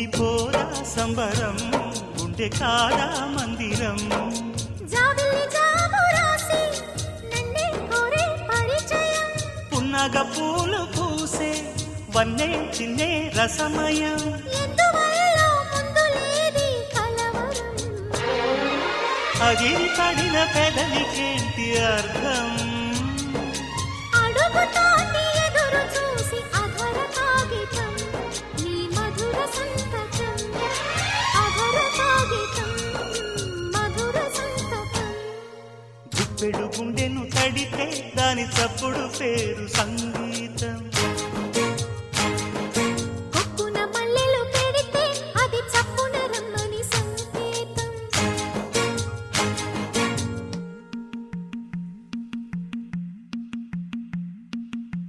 పుట్టిపోరా సంబరం గుండె కాదా మందిరం పున్నగ పూలు పూసే వన్నే చిన్నే రసమయం అగిరి పడిన పెదవికేంటి అర్థం అడుగుతోంది ఎదురు చూసి అధర కాగితం నీ మధుర సంతకం అధర కాగితం మధుర సంతకం గుప్పెడు గుండెను తడితే దాని చప్పుడు పేరు సంగీతం